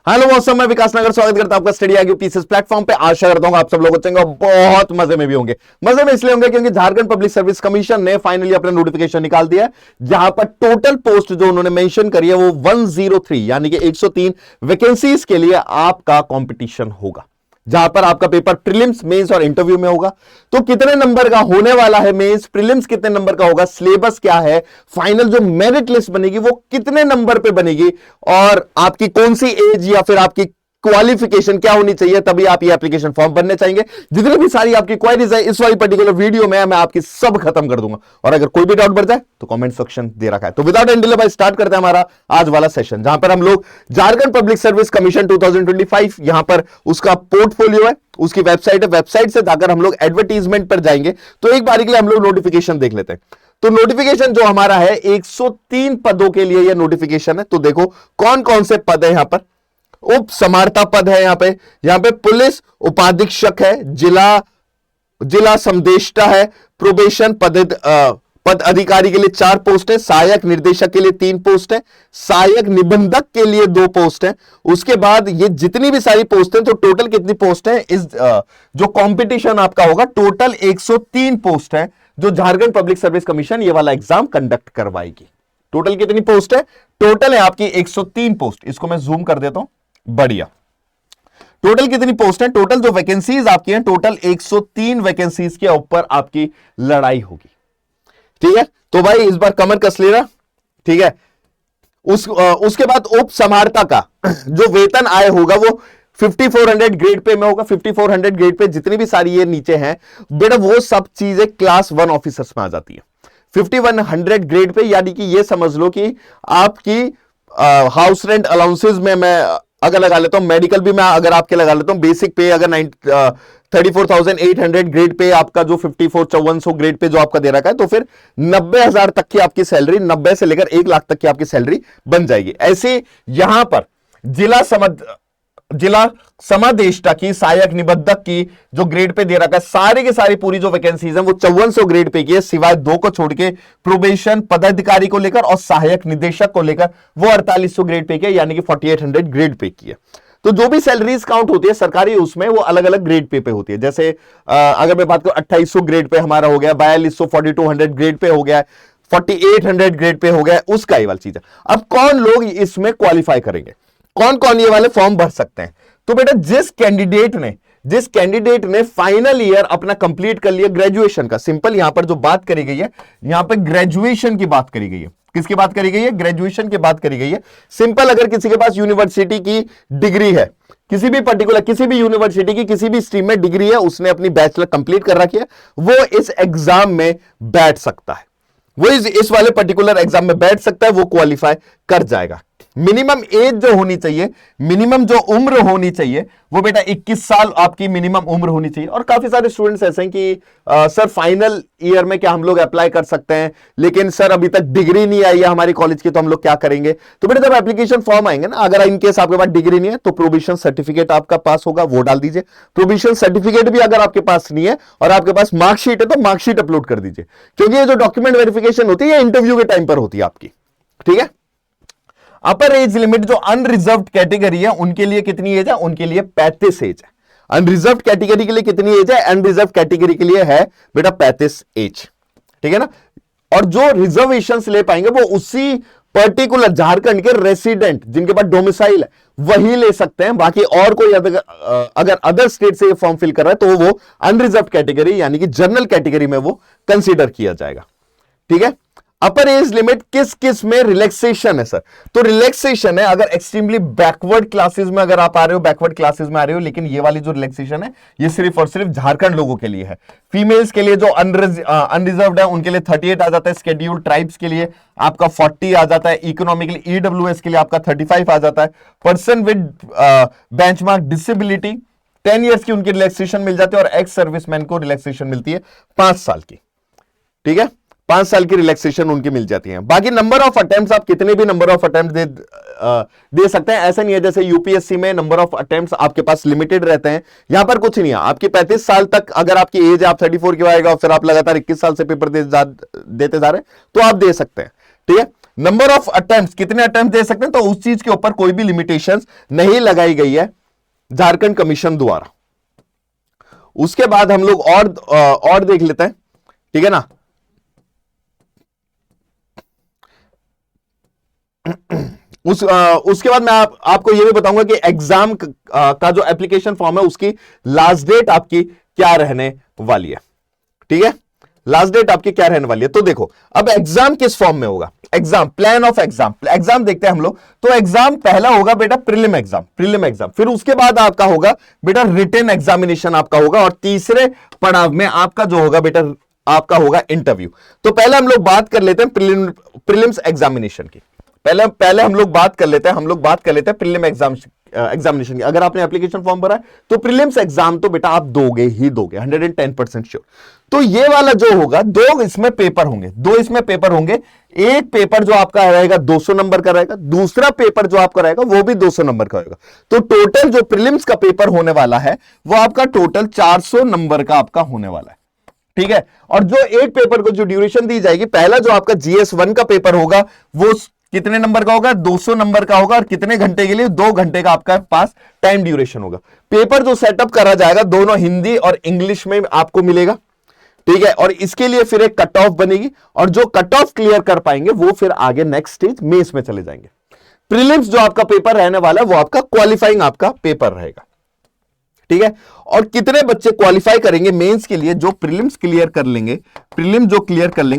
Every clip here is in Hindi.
हेलो मौसम, मैं विकास नगर स्वागत करता हूं आपका स्टडी आगे पीसेस प्लेटफॉर्म पे। आशा करता हूं आप सब लोग अच्छे होंगे और बहुत मजे में भी होंगे। मजे में इसलिए होंगे क्योंकि झारखंड पब्लिक सर्विस कमीशन ने फाइनली अपना नोटिफिकेशन निकाल दिया है, जहां पर टोटल पोस्ट जो उन्होंने मेंशन करी है वो 103 यानी कि 103 वैकेंसीज के लिए आपका कंपटीशन होगा, जहां पर आपका पेपर प्रीलिम्स, मेंस और इंटरव्यू में होगा। तो कितने नंबर का होने वाला है मेंस, प्रीलिम्स कितने नंबर का होगा, सिलेबस क्या है, फाइनल जो मेरिट लिस्ट बनेगी वो कितने नंबर पे बनेगी, और आपकी कौन सी एज या फिर आपकी क्वालिफिकेशन क्या होनी चाहिए, तभी आप ये एप्लीकेशन फॉर्म भरने चाहेंगे। जितनी भी सारी आपकी क्वेरीज है इस वाली पर्टिकुलर वीडियो में मैं आपकी सब खत्म कर दूंगा, और अगर कोई भी डाउट बढ़ जाए तो कमेंट सेक्शन दे रखा है। तो विदाउट एनी डिले भाई स्टार्ट करते हैं हमारा आज वाला सेशन, जहां पर हम लोग झारखंड पब्लिक सर्विस कमीशन 2025 यहां पर उसका पोर्टफोलियो है, उसकी वेबसाइट है, वेबसाइट से जाकर हम लोग एडवर्टीजमेंट पर जाएंगे। तो एक बारी के लिए हम लोग नोटिफिकेशन देख लेते हैं। तो नोटिफिकेशन जो हमारा है 103 पदों के लिए यह नोटिफिकेशन है। तो देखो कौन कौन से पद है। यहां पर उप समार्ता पद है, यहां पे पुलिस उपाधीक्षक है, जिला समदेष्टा है, प्रोबेशन पद अधिकारी के लिए 4 पोस्ट है, सहायक निर्देशक के लिए 3 पोस्ट है, सहायक निबंधक के लिए 2 पोस्ट है। उसके बाद ये जितनी भी सारी पोस्ट है, तो टोटल कितनी पोस्ट है, इस जो कंपटीशन आपका होगा टोटल 103 पोस्ट है, जो झारखंड पब्लिक सर्विस कमीशन ये वाला एग्जाम कंडक्ट करवाएगी। टोटल कितनी पोस्ट है, टोटल है आपकी 103 पोस्ट। इसको मैं जूम कर देता हूं, बढ़िया। टोटल कितनी पोस्ट है, टोटल जो वैकेंसीज आपकी हैं, टोटल 103 वैकेंसीज के ऊपर आपकी लड़ाई होगी। ठीक है, तो भाई इस बार कमर कस लेना। ठीक है, उसके बाद उप समार्ता का जो वेतन आय होगा वो 5400 ग्रेड पे में होगा। 5400 ग्रेड पे जितनी भी सारी ये नीचे हैं बेटा, वो सब चीजें क्लास 1 ऑफिसर्स में आ जाती है। 5100 ग्रेड पे यानी कि ये समझ लो कि आपकी हाउस रेंट अलाउंसेस में मैं अगर लगा लेता हूं, मेडिकल भी मैं अगर आपके लगा लेता हूं, बेसिक पे अगर 34,800 ग्रेड पे आपका जो 54,5400 ग्रेड पे जो आपका दे रखा है, तो फिर 90,000 तक की आपकी सैलरी, 90 से लेकर 1 लाख तक की आपकी सैलरी बन जाएगी। ऐसे यहां पर जिला समादेष्टा की, सहायक निबंधक की जो ग्रेड पे दे रखा है, सारी की सारी पूरी जो वैकेंसीज है वो 5400 ग्रेड पे की है, सिवाय 2 को छोड़ के, प्रोबेशन पदाधिकारी को लेकर और सहायक निदेशक को लेकर वो 4800 ग्रेड पे की है, यानी कि 4800 ग्रेड पे की है। तो जो भी सैलरीज काउंट होती है सरकारी, उसमें वो अलग अलग ग्रेड पे होती है। जैसे अगर मैं बात करूं 2800 ग्रेड पे हमारा हो गया, 4200 4200 ग्रेड पे हो गया, 4800 ग्रेड पे हो गया, उसका ये वाली चीज है। अब कौन लोग इसमें क्वालिफाई करेंगे, कौन कौन ये वाले फॉर्म भर सकते हैं? तो बेटा जिस कैंडिडेट ने फाइनल ईयर अपना कंप्लीट कर लिया ग्रेजुएशन का, सिंपल यहां पर जो बात करी गई है, यहां पर ग्रेजुएशन की बात करी गई है। किसकी बात करी गई है? ग्रेजुएशन की बात करी गई है। सिंपल, अगर किसी के पास यूनिवर्सिटी की डिग्री है, किसी भी यूनिवर्सिटी की किसी भी स्ट्रीम में डिग्री है, उसने अपनी बैचलर कंप्लीट कर रखी है, वो इस एग्जाम में बैठ सकता है, वो इस वाले पर्टिकुलर एग्जाम में बैठ सकता है, वो क्वालिफाई कर जाएगा। मिनिमम एज जो होनी चाहिए, मिनिमम जो उम्र होनी चाहिए वो बेटा 21 साल आपकी मिनिमम उम्र होनी चाहिए। और काफी सारे स्टूडेंट्स ऐसे हैं कि सर फाइनल ईयर में क्या हम लोग अप्लाई कर सकते हैं, लेकिन सर अभी तक डिग्री नहीं आई है हमारी कॉलेज की, तो हम लोग क्या करेंगे? तो बेटा जब एप्लीकेशन फॉर्म आएंगे ना, अगर इनकेस आपके पास डिग्री नहीं है तो प्रोविजन सर्टिफिकेट आपका पास होगा, वो डाल दीजिए। प्रोविजन सर्टिफिकेट भी अगर आपके पास नहीं है और आपके पास मार्कशीट है तो मार्कशीट अपलोड कर दीजिए, क्योंकि ये जो डॉक्यूमेंट वेरिफिकेशन होती है इंटरव्यू के टाइम पर होती है आपकी। ठीक है, अपर एज लिमिट जो अनरिजर्व्ड कैटेगरी है उनके लिए कितनी एज है? उनके लिए 35 एज है। अनरिजर्व्ड कैटेगरी के लिए कितनी एज है? अनरिजर्व्ड कैटेगरी के लिए है बेटा 35 एज। ठीक है ना, और जो रिजर्वेशन ले पाएंगे वो उसी पर्टिकुलर झारखंड के रेसिडेंट जिनके पास डोमिसाइल है वही ले सकते हैं। बाकी और कोई अगर अदर स्टेट से ये फॉर्म फिल कर रहा है तो वो अनरिजर्व्ड कैटेगरी यानी कि जनरल कैटेगरी में वो कंसीडर किया जाएगा। ठीक है, अपर एज लिमिट किस किस में रिलैक्सेशन है सर? तो रिलैक्सेशन है अगर एक्सट्रीमली बैकवर्ड क्लासेस में अगर आप आ रहे हो, बैकवर्ड क्लासेस में आ रहे हो, लेकिन ये वाली जो रिलैक्सेशन है ये सिर्फ और सिर्फ झारखंड लोगों के लिए है। फीमेल्स के लिए जो अनरिजर्व्ड है उनके लिए 38 आ जाता है, शेड्यूल्ड ट्राइब्स के लिए आपका 40 आ जाता है, इकोनॉमिकली ईडब्ल्यूएस के लिए आपका 35 आ जाता है। Person with benchmark disability 10 years की उनकी रिलैक्सेशन मिल जाती है, और एक्स सर्विसमैन को रिलैक्सेशन मिलती है 5 साल की। ठीक है, 5 साल की रिलैक्सेशन उनकी मिल जाती है। बाकी नंबर ऑफ अटेम्प्ट्स आप कितने भी नंबर ऑफ अटेम्प्ट दे सकते हैं, ऐसा नहीं है जैसे यूपीएससी में नंबर ऑफ अटेम्प्ट्स आपके पास लिमिटेड रहते हैं। यहां पर कुछ नहीं है, आपकी 35 साल तक अगर आपकी एज है, आप 34 की आएगा और फिर आप लगातार 21 साल से पेपर देते जा रहे हैं तो आप दे सकते हैं। ठीक है, नंबर ऑफ अटेम्प्ट, कितने अटेम्प्ट दे सकते हैं, तो उस चीज के ऊपर कोई भी लिमिटेशंस नहीं लगाई गई है झारखंड कमीशन द्वारा। उसके बाद हम लोग और देख लेते हैं, ठीक है ना। उसके बाद मैं आपको यह भी बताऊंगा कि एग्जाम का जो एप्लीकेशन फॉर्म है उसकी लास्ट डेट आपकी क्या रहने वाली है, ठीक है। लास्ट डेट आपकी क्या रहने वाली है, तो देखो अब एग्जाम किस फॉर्म में होगा, एग्जाम, प्लान ऑफ एग्जाम देखते हैं हम लोग। तो एग्जाम पहला होगा बेटा प्रीलिम एग्जाम, फिर उसके बाद आपका होगा बेटा रिटन एग्जामिनेशन आपका होगा, और तीसरे पड़ाव में आपका जो होगा बेटा आपका होगा इंटरव्यू। तो पहले हम लोग बात कर लेते हैं प्रीलिम्स एग्जामिनेशन की। पहले हम लोग बात कर लेते हैं प्रीलिम एग्जामिनेशन की। अगर आपने एप्लीकेशन फॉर्म भरा है तो प्रीलिम्स एग्जाम तो बेटा आप दोगे ही दोगे, 110% श्योर। तो ये वाला जो होगा, दो इसमें पेपर होंगे। एक पेपर जो आपका रहेगा 200 नंबर का रहेगा, दूसरा पेपर जो आपका रहेगा वो भी 200 नंबर का होगा। तो टोटल जो प्रीलिम्स का पेपर होने वाला है वो आपका टोटल 400 नंबर का आपका होने वाला है, ठीक है। और जो एक पेपर को जो ड्यूरेशन दी जाएगी, पहला जो आपका GS1 का पेपर होगा वो कितने नंबर का होगा, 200 नंबर का होगा, और कितने घंटे के लिए, 2 घंटे का आपका पास टाइम ड्यूरेशन होगा। पेपर जो सेटअप करा जाएगा दोनों हिंदी और इंग्लिश में आपको मिलेगा, ठीक है। और इसके लिए फिर एक कट ऑफ बनेगी, और जो कट ऑफ क्लियर कर पाएंगे वो फिर आगे नेक्स्ट स्टेज मेंस में चले जाएंगे। प्रीलिम्स जो आपका पेपर रहने वाला है वो आपका क्वालिफाइंग आपका पेपर रहेगा, ठीक है। और कितने बच्चे क्वालिफाई करेंगे मेंस के लिए, जो प्रीलिम्स क्लियर कर लेंगे,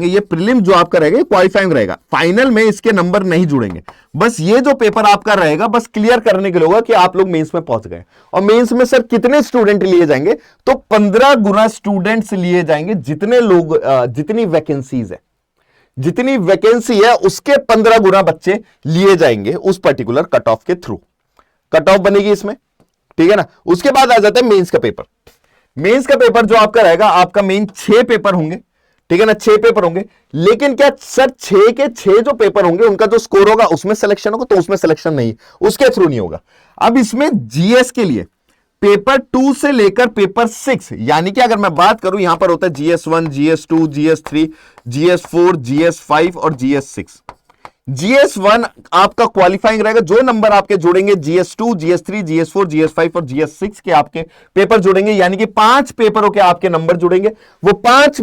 ये प्रीलिम जो आपका रहेगा क्वालिफाइंग रहेगा। फाइनल में इसके नंबर नहीं जुड़ेंगे, बस ये जो पेपर आपका रहेगा बस क्लियर करने के लिए होगा कि आप लोग मेंस में पहुंच गए। और मेंस में सर कितने स्टूडेंट लिए जाएंगे, तो 15 गुना स्टूडेंट्स लिए जाएंगे, जितने लोग जितनी वैकेंसीज है, जितनी वैकेंसी है उसके 15 गुना बच्चे लिए जाएंगे उस पर्टिकुलर कट ऑफ के थ्रू। कट ऑफ बनेगी इसमें, ठीक है ना। उसके बाद आ जाता है मेंस का पेपर जो आपका रहेगा, आपका मेन 6 पेपर होंगे, ठीक है ना, 6 पेपर होंगे। लेकिन क्या सर 6 के 6 जो पेपर होंगे उनका जो स्कोर होगा उसमें सिलेक्शन होगा, तो उसमें सिलेक्शन नहीं, उसके थ्रू नहीं होगा। अब इसमें जीएस के लिए पेपर 2 से लेकर पेपर 6, यानी कि अगर मैं बात करूं यहां पर होता है GS1, GS2, GS3, GS4, GS5 और GS6। GS1 आपका क्वालिफाइंग रहेगा, जो नंबर आपके जुड़ेंगे GS2, GS3, GS4, GS5 और GS6 के आपके पेपर जुड़ेंगे, यानी कि 5 पेपरों के आपके नंबर जुड़ेंगे। वो 5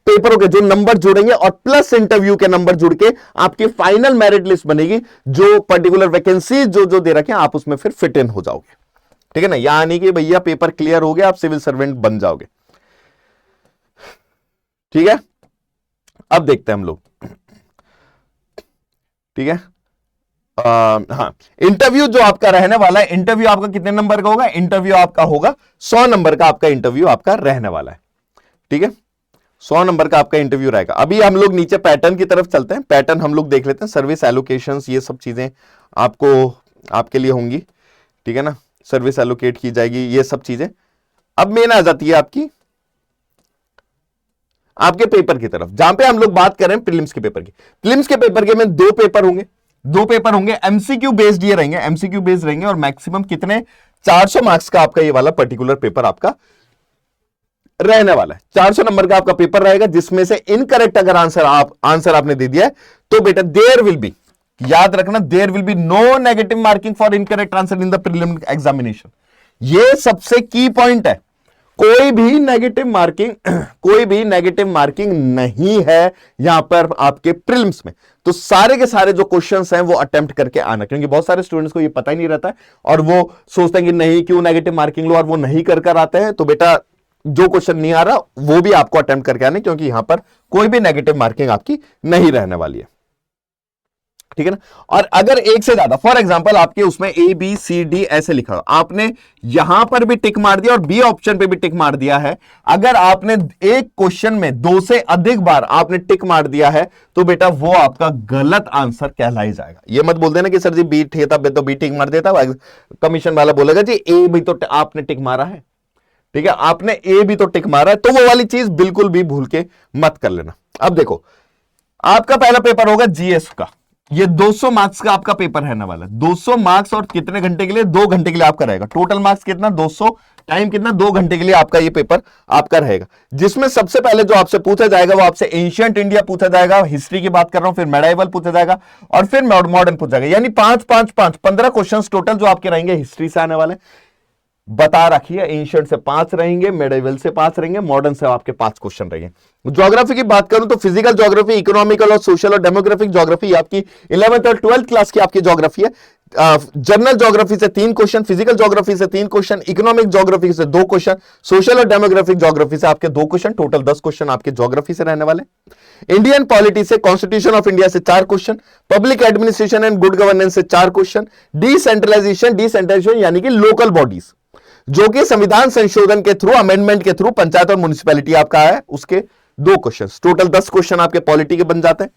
पेपरों के जो नंबर जुड़ेंगे और प्लस इंटरव्यू के नंबर जुड़ के आपकी फाइनल मेरिट लिस्ट बनेगी, जो पर्टिकुलर वैकेंसी जो दे रखे हैं आप उसमें फिर फिट इन हो जाओगे, ठीक है ना। यानी कि भैया पेपर क्लियर हो गया, आप सिविल सर्वेंट बन जाओगे, ठीक है। अब देखते हैं हम लोग, ठीक है। हाँ, इंटरव्यू जो आपका रहने वाला है, इंटरव्यू आपका कितने नंबर का होगा, इंटरव्यू आपका होगा 100 नंबर का आपका इंटरव्यू आपका रहने वाला है, ठीक है। 100 नंबर का आपका इंटरव्यू रहेगा। अभी हम लोग नीचे पैटर्न की तरफ चलते हैं, पैटर्न हम लोग देख लेते हैं। सर्विस एलोकेशंस, ये सब चीजें आपको आपके लिए होंगी, ठीक है ना। सर्विस एलोकेट की जाएगी, ये सब चीजें। अब मेन आ जाती है आपके पेपर की तरफ, जहां पे हम लोग बात कर रहे हैं प्रीलिम्स के पेपर की। प्रीलिम्स के पेपर के में 2 पेपर होंगे, एमसीक्यू बेस्ड ये रहेंगे, एमसीक्यू बेस्ड रहेंगे, और मैक्सिमम कितने 400 मार्क्स का आपका ये वाला पर्टिकुलर पेपर आपका रहने वाला है। 400 नंबर का आपका पेपर रहेगा, जिसमें से इनकरेक्ट अगर आंसर आपने दे दिया है तो बेटा देयर विल बी, याद रखना, there will be no negative marking for incorrect answer in the prelim examination. ये सबसे की पॉइंट है, कोई भी नेगेटिव मार्किंग नहीं है यहां पर आपके प्रीलिम्स में। तो सारे के सारे जो क्वेश्चंस हैं वो अटेम्प्ट करके आना, क्योंकि बहुत सारे स्टूडेंट्स को ये पता ही नहीं रहता है और वो सोचते हैं कि नहीं क्यों नेगेटिव मार्किंग लो, और वो नहीं कर आते हैं। तो बेटा जो क्वेश्चन नहीं आ रहा वो भी आपको अटेम्प्ट करके आने, क्योंकि यहां पर कोई भी नेगेटिव मार्किंग आपकी नहीं रहने वाली है, ठीक है ना। और अगर एक से ज्यादा, फॉर एग्जांपल आपके उसमें ABCD ऐसे लिखा हो, आपने यहां पर भी टिक मार दिया और बी ऑप्शन पे भी टिक मार दिया है, अगर आपने एक क्वेश्चन में 2 से अधिक बार आपने टिक मार दिया है तो बेटा वो आपका गलत आंसर कहलाई जाएगा। ये मत बोल देना कि सर जी बी थे तब तो बी टिक मार देता, कमीशन वाला बोलेगा जी ए भी तो आपने टिक मारा है, ठीक है, आपने ए भी तो टिक मारा है। तो वो वाली चीज बिल्कुल भी भूल के मत कर लेना। अब देखो आपका पहला पेपर होगा जीएस का, ये 200 मार्क्स का आपका पेपर रहने वाला है। 200 मार्क्स और कितने घंटे के लिए? 2 घंटे के लिए आपका रहेगा। टोटल मार्क्स कितना? 200, टाइम कितना? 2 घंटे के लिए आपका ये पेपर आपका रहेगा, जिसमें सबसे पहले जो आपसे पूछा जाएगा वो आपसे एंशिएंट इंडिया पूछा जाएगा, हिस्ट्री की बात कर रहा हूं, फिर मेडाइवल पूछा जाएगा और फिर मॉडर्न पूछा जाएगा। यानी 15 क्वेश्चंस टोटल जो आपके रहेंगे हिस्ट्री से आने वाले। बता रखिए, एंशिएंट से 5 रहेंगे, मेडिवल से 5 रहेंगे, मॉडर्न से आपके 5 क्वेश्चन रहेंगे। ज्योग्राफी की बात करूं तो फिजिकल ज्योग्राफी, इकोनॉमिकल और सोशल और डेमोग्राफिक ज्योग्राफी आपकी 11th और 12th क्लास की आपकी ज्योग्राफी है। जनरल ज्योग्राफी से 3 क्वेश्चन, फिजिकल ज्योग्राफी से 3 क्वेश्चन, इकोनॉमिक ज्योग्राफी से 2 क्वेश्चन, सोशल और डेमोग्राफिक ज्योग्राफी से आपके 2 क्वेश्चन, टोटल 10 क्वेश्चन आपके ज्योग्राफी से रहने वाले। इंडियन पॉलिटी से, कॉन्स्टिट्यूशन ऑफ इंडिया से 4 question, public administration and good governance से 4 क्वेश्चन, डिसेंट्रलाइजेशन यानी कि लोकल बॉडीज जो कि संविधान संशोधन के थ्रू, अमेंडमेंट के थ्रू पंचायत और म्युनिसिपैलिटी आपका है, उसके 2 क्वेश्चन, टोटल 10 क्वेश्चन आपके पॉलिटी के बन जाते हैं।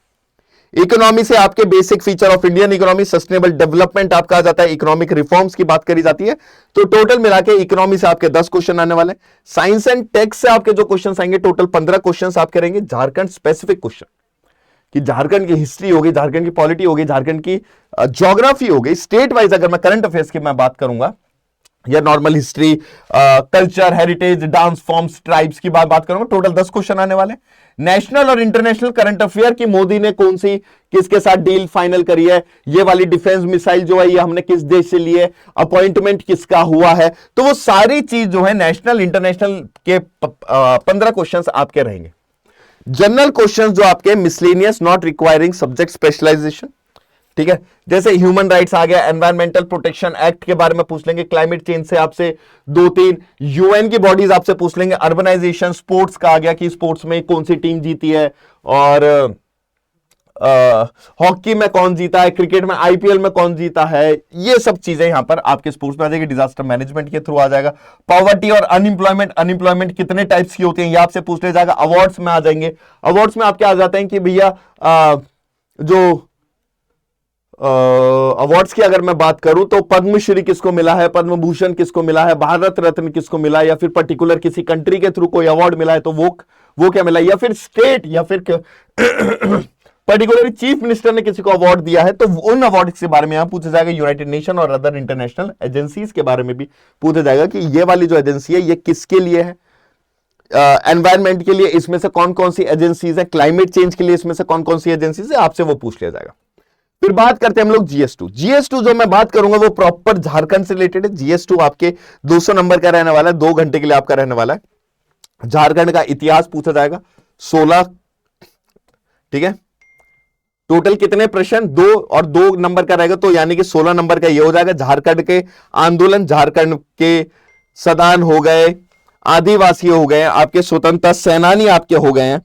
इकोनॉमी से आपके basic feature of Indian economy, sustainable development आपका आ जाता है, इकोनॉमिक रिफॉर्म्स की बात करी जाती है, तो टोटल मिला के इकोनॉमी से आपके 10 क्वेश्चन आने वाले। साइंस एंड टेक्स से आपके जो क्वेश्चन आएंगे टोटल 15 क्वेश्चन आपके रहेंगे। झारखंड स्पेसिफिक क्वेश्चन कि झारखंड की हिस्ट्री होगी, झारखंड की पॉलिटी होगी, झारखंड की ज्योग्राफी होगी, स्टेट वाइज अगर मैं करंट अफेयर्स की मैं बात करूंगा या normal history, culture, heritage, dance forms, tribes की बात करूंगा, टोटल 10 क्वेश्चन आने वाले। नेशनल और इंटरनेशनल करंट अफेयर की मोदी ने कौन सी किसके साथ डील फाइनल करी है, ये वाली डिफेंस मिसाइल जो है ये हमने किस देश से लिए, अपॉइंटमेंट किसका हुआ है, तो वो सारी चीज जो है नेशनल इंटरनेशनल के 15 क्वेश्चन आपके रहेंगे। जनरल क्वेश्चन जो आपके miscellaneous, not requiring subject specialization, ठीक है, जैसे ह्यूमन राइट्स आ गया, एनवायरमेंटल प्रोटेक्शन एक्ट के बारे में पूछ लेंगे, क्लाइमेट चेंज से आपसे 2-3 यूएन की बॉडीज आपसे पूछ लेंगे, अर्बनाइजेशन, स्पोर्ट्स का आ गया कि स्पोर्ट्स में कौन सी टीम जीती है, और हॉकी में कौन जीता है, क्रिकेट में आईपीएल में कौन जीता है, ये सब चीजें यहां पर आपके स्पोर्ट्स में आ जाएगी। डिजास्टर मैनेजमेंट के थ्रू आ जाएगा। पॉवर्टी और अनएम्प्लॉयमेंट कितने टाइप्स की होती है ये आपसे पूछ लिया जाएगा। अवार्ड्स में आ जाएंगे, अवार्ड्स में आपके आ जाते हैं कि भैया जो अवार्ड्स की अगर मैं बात करूं तो पद्मश्री किसको मिला है, पद्म भूषण किसको मिला है, भारत रत्न किसको मिला है, या फिर पर्टिकुलर किसी कंट्री के थ्रू कोई अवार्ड मिला है तो वो क्या मिला है, या फिर स्टेट या फिर पर्टिकुलर चीफ मिनिस्टर ने किसी को अवार्ड दिया है तो उन अवार्ड के बारे में यहां पूछा जाएगा। यूनाइटेड नेशन और अदर इंटरनेशनल एजेंसीज के बारे में भी पूछा जाएगा कि ये वाली जो एजेंसी है ये किसके लिए है, एनवायरमेंट के लिए इसमें से कौन कौन सी एजेंसीज है, क्लाइमेट चेंज के लिए इसमें से कौन कौन सी एजेंसीज है, आपसे वो पूछ लिया जाएगा। फिर बात करते हैं हम लोग जीएस2 जो मैं बात करूंगा वो प्रॉपर झारखंड से रिलेटेड है। जीएस2 आपके 200 नंबर का रहने वाला है, 2 घंटे के लिए आपका रहने वाला है। झारखंड का इतिहास पूछा जाएगा 16, ठीक है, टोटल कितने प्रश्न, 2 और 2 नंबर का रहेगा, तो यानी कि 16 नंबर का ये हो जाएगा। झारखंड के आंदोलन, झारखंड के सदान हो गए, आदिवासी हो गए, आपके स्वतंत्रता सेनानी आपके हो गए हैं,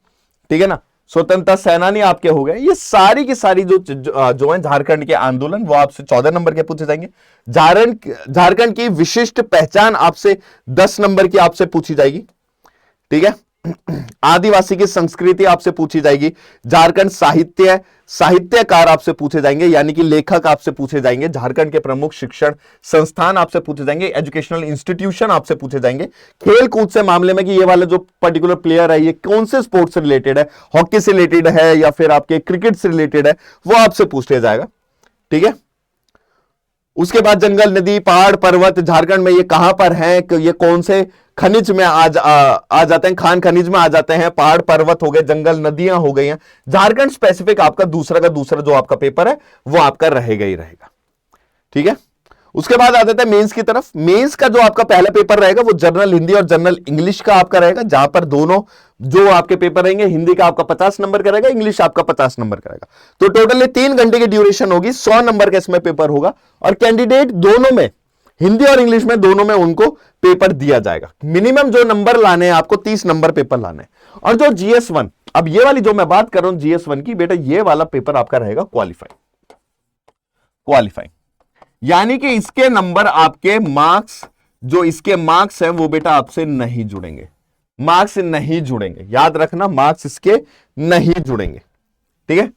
ठीक है ना, स्वतंत्रता सेनानी आपके हो गए। ये सारी की सारी जो है झारखंड के आंदोलन वो आपसे 14 नंबर के पूछे जाएंगे। झारखंड की विशिष्ट पहचान आपसे 10 नंबर की आपसे पूछी जाएगी, ठीक है। आदिवासी की संस्कृति आपसे पूछी जाएगी। झारखंड साहित्यकार आपसे पूछे जाएंगे, यानी कि लेखक आपसे पूछे जाएंगे। झारखंड के प्रमुख शिक्षण संस्थान आपसे पूछे जाएंगे, एजुकेशनल इंस्टीट्यूशन आपसे पूछे जाएंगे। खेल कूद से मामले में कि ये वाला जो पर्टिकुलर प्लेयर है ये कौन से स्पोर्ट्स से रिलेटेड है, हॉकी से रिलेटेड है या फिर आपके क्रिकेट से रिलेटेड है, वो आपसे पूछ लिया जाएगा, ठीक है। उसके बाद जंगल, नदी, पहाड़, पर्वत झारखंड में ये कहां पर है, ये कौन से खनिज में आ जाते हैं, खान खनिज में आ जाते हैं, पहाड़ पर्वत हो गए, जंगल नदियां हो गई हैं। झारखंड स्पेसिफिक आपका दूसरा जो आपका पेपर है वो आपका रहेगा ही रहेगा, ठीक है। उसके बाद आ जाता है मेंस की तरफ। मेंस का जो आपका पहला पेपर रहेगा वो जनरल हिंदी और जनरल इंग्लिश का आपका रहेगा, जहां पर दोनों जो आपके पेपर रहेंगे, हिंदी का आपका 50 नंबर का रहेगा, इंग्लिश आपका 50 नंबर का रहेगा। तो टोटल 3 घंटे की ड्यूरेशन होगी, 100 नंबर का इसमें पेपर होगा और कैंडिडेट दोनों में, हिंदी और इंग्लिश में दोनों में उनको पेपर दिया जाएगा। मिनिमम जो नंबर लाने हैं आपको 30 नंबर पेपर लाने हैं। और जो GS1, अब ये वाली जो मैं बात कर रहा हूं GS1 की, बेटा ये वाला पेपर आपका रहेगा क्वालिफाई, यानी कि इसके नंबर आपके मार्क्स, जो इसके मार्क्स हैं वो बेटा आपसे नहीं जुड़ेंगे, मार्क्स नहीं जुड़ेंगे, याद रखना, मार्क्स इसके नहीं जुड़ेंगे, ठीक है।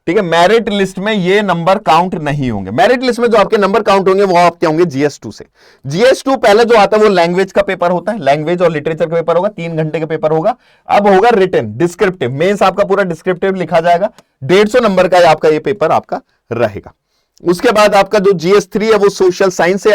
ठीक है, मेरिट लिस्ट में ये नंबर काउंट नहीं होंगे। मेरिट लिस्ट में जो आपके नंबर काउंट होंगे वो आपके होंगे जीएस2 से। जीएस2 पहले जो आता है वो लैंग्वेज का पेपर होता है, लैंग्वेज और लिटरेचर का पेपर होगा, 3 घंटे का पेपर होगा। अब होगा रिटन डिस्क्रिप्टिव, मेंस आपका पूरा डिस्क्रिप्टिव लिखा जाएगा, 150 नंबर का आपका ये पेपर आपका रहेगा। उसके बाद आपका जो जीएस3 है वो सोशल साइंस से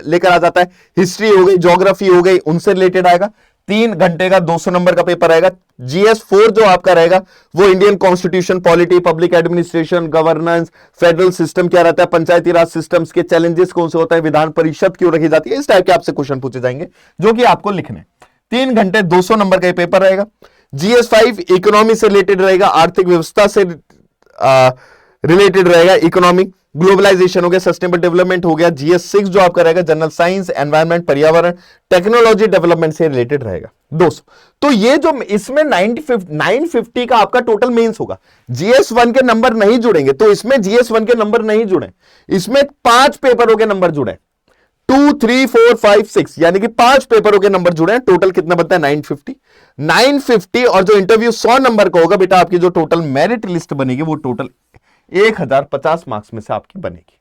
लेकर आ जाता है, हिस्ट्री हो गई, ज्योग्राफी हो गई, उनसे रिलेटेड आएगा। 3 घंटे का 200 नंबर का पेपर आएगा। जीएस4 जो आपका रहेगा वो Indian constitution, polity, public administration, governance, federal system क्या रहता है, पंचायती राज सिस्टम्स के चैलेंजेस कौन से होता है, विधान परिषद क्यों रखी जाती है, इस टाइप के आपसे क्वेश्चन पूछे जाएंगे जो कि आपको लिखने। 3 घंटे 200 नंबर का पेपर रहेगा। जीएस5 इकोनॉमी से रिलेटेड रहेगा, आर्थिक व्यवस्था से रिलेटेड रहेगा, इकोनॉमी, ग्लोबलाइजेशन हो गया, सस्टेनेबल डेवलपमेंट हो गया। जीएस6 जो आपका रहेगा जनरल साइंस, एनवायरमेंट, पर्यावरण, टेक्नोलॉजी डेवलपमेंट से रिलेटेड रहेगा 200। तो ये जो इसमें 950 का आपका टोटल मेंस होगा। जीएस1 के नंबर नहीं जुड़ेंगे, तो इसमें जीएस1 के नंबर नहीं जुड़े, इसमें 5 पेपरों के नंबर जुड़े, 2, 3, 4, 5, 6 यानी कि 5 पेपरों के नंबर जुड़े हैं। टोटल कितना बनता है 950 और जो इंटरव्यू 100 नंबर का होगा बेटा, आपकी जो टोटल मेरिट लिस्ट बनेगी वो टोटल 1050 मार्क्स में से आपकी बनेगी।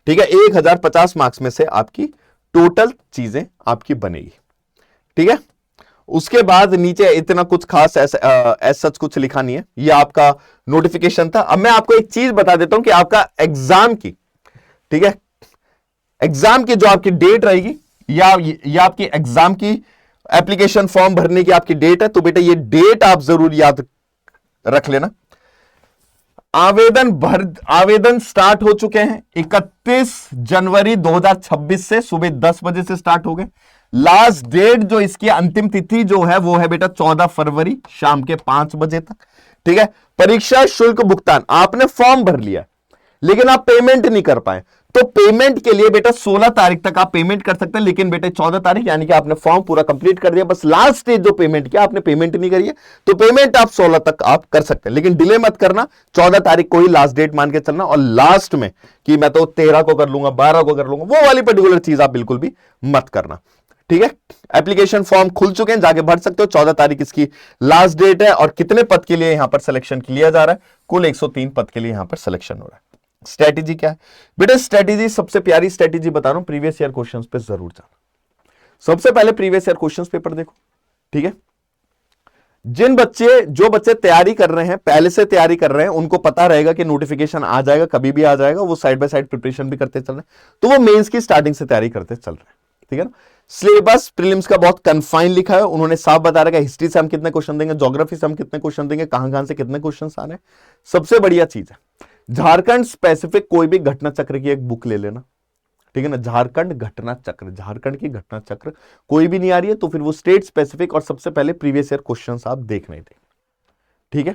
ठीक है, 1050 मार्क्स में से आपकी टोटल चीजें आपकी बनेगी। ठीक है, उसके बाद नीचे इतना कुछ खास ऐसा सच कुछ लिखा नहीं है, ये आपका नोटिफिकेशन था। अब मैं आपको एक चीज बता देता हूं कि आपका एग्जाम की, ठीक है, एग्जाम की जो आपकी डेट रहेगी या आपकी एग्जाम की एप्लीकेशन फॉर्म भरने की आपकी डेट है, तो बेटा ये डेट आप जरूर याद रख लेना। आवेदन स्टार्ट हो चुके हैं 31 जनवरी 2026 से सुबह 10 बजे से स्टार्ट हो गए। लास्ट डेट जो इसकी अंतिम तिथि जो है वो है बेटा 14 फरवरी शाम के 5 बजे तक। ठीक है, परीक्षा शुल्क भुगतान, आपने फॉर्म भर लिया लेकिन आप पेमेंट नहीं कर पाए, तो पेमेंट के लिए बेटा 16 तारीख तक आप पेमेंट कर सकते हैं, लेकिन बेटे 14 तारीख यानी कि आपने फॉर्म पूरा कंप्लीट कर दिया, बस लास्ट स्टेज जो पेमेंट किया आपने पेमेंट नहीं करी है, तो पेमेंट आप 16 तक आप कर सकते हैं, लेकिन डिले मत करना, 14 तारीख को ही लास्ट डेट मान के चलना। और लास्ट में कि मैं तो 13 को कर लूंगा, 12 को कर लूंगा, वो वाली पर्टिकुलर चीज आप बिल्कुल भी मत करना। ठीक है, एप्लीकेशन फॉर्म खुल चुके हैं, जाके भर सकते हो। 14 तारीख इसकी लास्ट डेट है। और कितने पद के लिए यहां पर सिलेक्शन किया जा रहा है, कुल 103 पद के लिए यहां पर सिलेक्शन हो रहा है। स्ट्रेटेजी क्या है बेटा, स्ट्रेटेजी सबसे प्यारी स्ट्रेटेजी बता रहा हूं, प्रीवियस ईयर क्वेश्चंस पे जरूर जाना। सबसे पहले प्रीवियस ईयर क्वेश्चंस पेपर देखो। ठीक है, जो बच्चे तैयारी कर रहे हैं, पहले से तैयारी कर रहे हैं, उनको पता रहेगा कि नोटिफिकेशन आ जाएगा, कभी भी आ जाएगा, वो साइड बाय साइड प्रिपरेशन भी करते चल रहे हैं, तो वो मेंस की स्टार्टिंग से तैयारी करते चल रहे हैं। ठीक है ना, सिलेबस प्रीलिम्स का बहुत कन्फाइन लिखा है, उन्होंने साफ बता रखा है हिस्ट्री से हम कितने क्वेश्चन देंगे, ज्योग्राफी से हम कितने क्वेश्चन देंगे, कहां से कितने क्वेश्चन आ रहे हैं। सबसे बढ़िया चीज है झारखंड स्पेसिफिक कोई भी घटना चक्र की एक बुक ले लेना। ठीक है ना, झारखंड घटना चक्र, झारखंड की घटना चक्र कोई भी नहीं आ रही है तो फिर वो स्टेट स्पेसिफिक, और सबसे पहले प्रीवियस ईयर क्वेश्चंस आप देखने थे। ठीक है,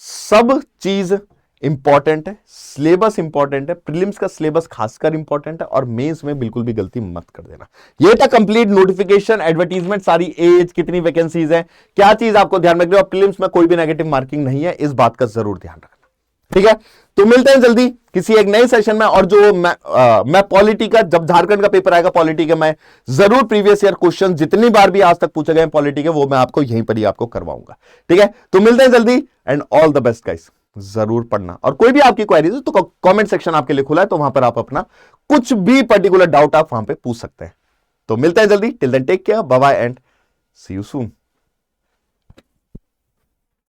सब चीज इंपॉर्टेंट है, सिलेबस इंपॉर्टेंट है, प्रीलिम्स का सिलेबस खासकर इंपॉर्टेंट है, और मेंस में बिल्कुल भी गलती मत कर देना। ये था कंप्लीट नोटिफिकेशन, एडवर्टीजमेंट, सारी एज, कितनी वैकेंसीज है, क्या चीज आपको ध्यान रखनी है, और प्रीलिम्स में कोई भी नेगेटिव मार्किंग नहीं है, इस बात का जरूर ध्यान रखना। ठीक है, तो मिलते हैं जल्दी किसी एक नए सेशन में। और जो मैं पॉलिटी का, जब झारखंड का पेपर आएगा पॉलिटी के, मैं जरूर प्रीवियस ईयर क्वेश्चन जितनी बार भी आज तक पूछे गए पॉलिटी के, वो मैं आपको यहीं पर ही आपको करवाऊंगा। ठीक है, तो मिलते हैं जल्दी, and all the best guys. जरूर पढ़ना, और कोई भी आपकी क्वेरीज है तो कमेंट सेक्शन आपके लिए खुला है, तो वहां पर आप अपना कुछ भी पर्टिकुलर डाउट आप वहां पे पूछ सकते हैं। तो मिलते हैं जल्दी, till then take care, bye bye and see you soon.